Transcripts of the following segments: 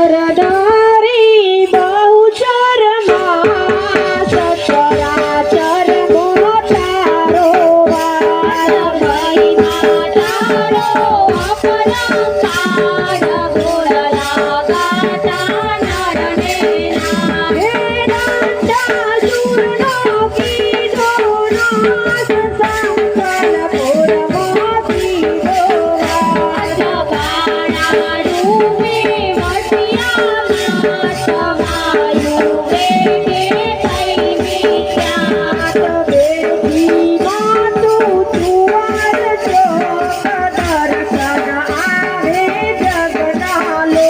સરદારી બહુચર માં સચરાચર મોટારો વાર મહિમા તારો અપરંપાર બોલલા ગાતા નરને ના હે દાંડા સુરનો કીધો નાથ સંકલ પુરમાંથી ગોવા જગાણા રૂપે મટિયા સમાયું બેટે કઈ વિખ્યાત બેટી માતું ચુવાર ચોક દર્શન આવે જગના લો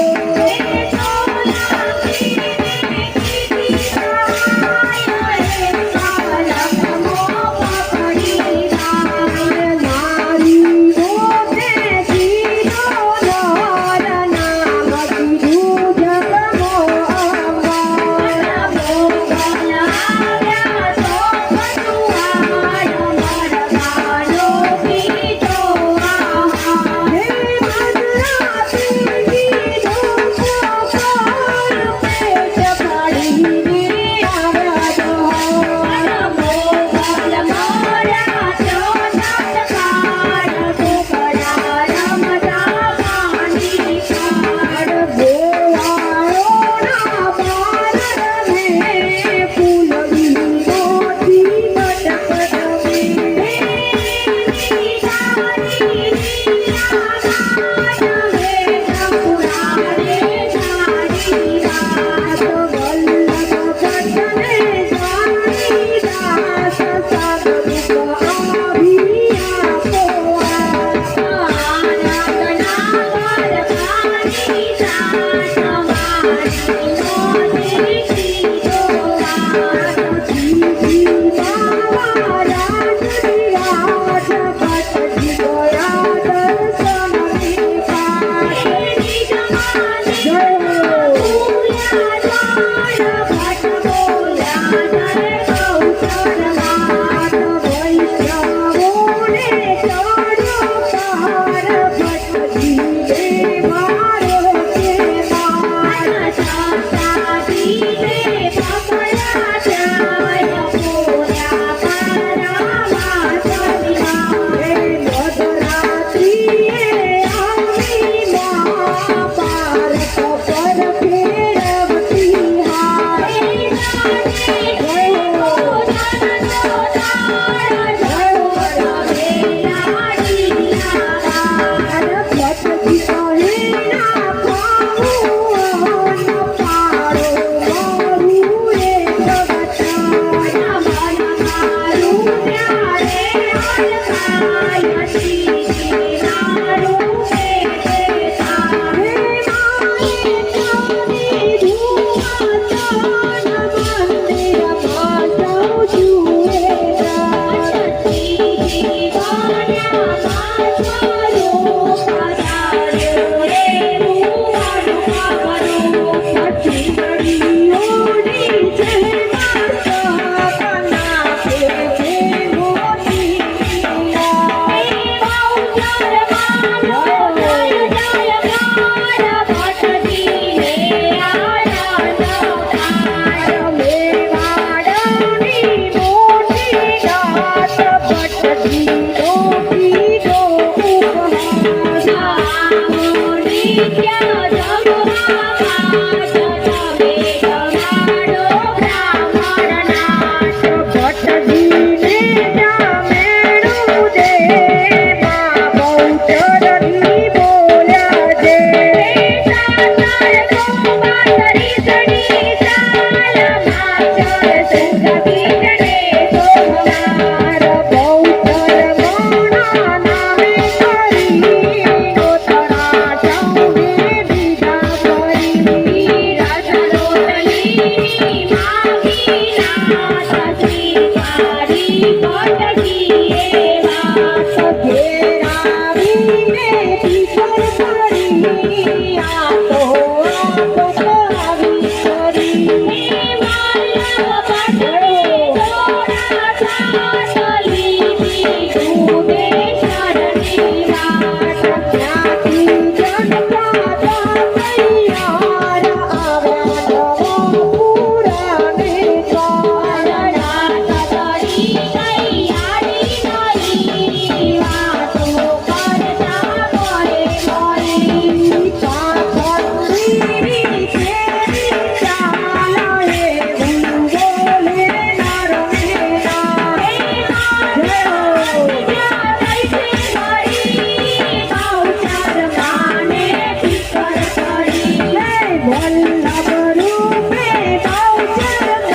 વલ્લભ રૂપે બહુચરમાં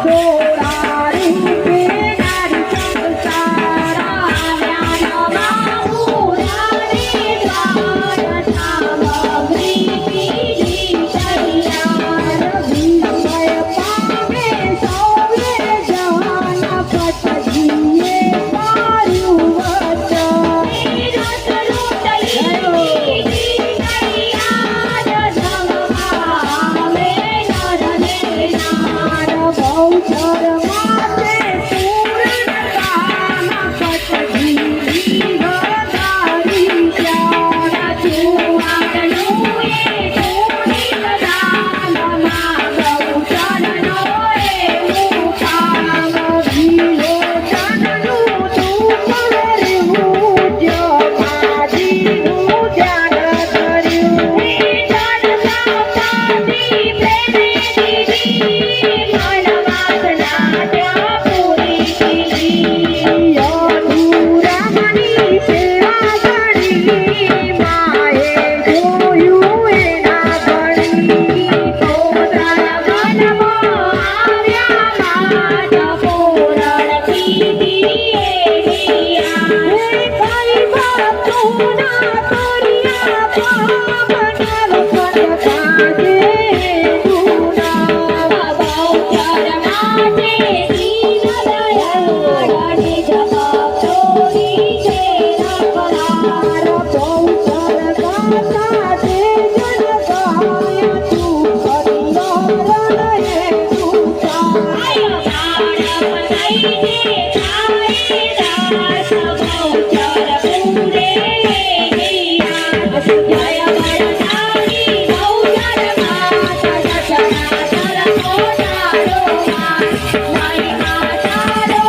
થોડા રૂપે નારી સંસારા આવ્યા બાહુરાની દ્વાર સામગ્રી કીધી તૈયાર વિસ્મય પામે સૌએ જન પટજીએ માર્યું વચન રસ લૂંટલી તૈયાર ધમવા મે નરને નાર બહુચર માતે પૂર્ણ કામ પટજી વધારી પ્યારા ચુવાડનું એ પૂરી દાનમાં બહુચરનો એવું કામ વિલોચનનું તું કર્યું જમાજીનું ધ્યાન કર્યું જન સાવતાની પ્રેમે દીધી મન વાસના ત્યાં પૂરી કીધી અધૂરામની સેવા કરી માએ જોયું એના ગણી પોતાના મનમાં આવ્યા માત પૂરણ કીધી એની આશ કઈ ભક્તોના કર્યા પાપ નવ કાજે જૂના બહુચર માતે દીન દયાળ નિજ ભક્તોની છે નકરાર બહુચર ગાતા તે જન ગાયા તું હરિહર હે તું સાય બાળક થઈ જે થાય દાસ બહુચર પૂરે નિયાસ જય વરદાની બહુચર માતા દશના ધરમો તારો માસ મારી માતારો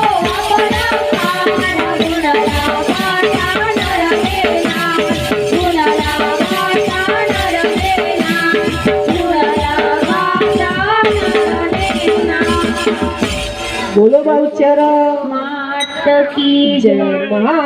અપરંપાર ગુણલા માતા નરમેના ગુણલા માતા નરમેના ગુણલા માતા નરમેના બોલો બહુચર માત કી જય જય મહા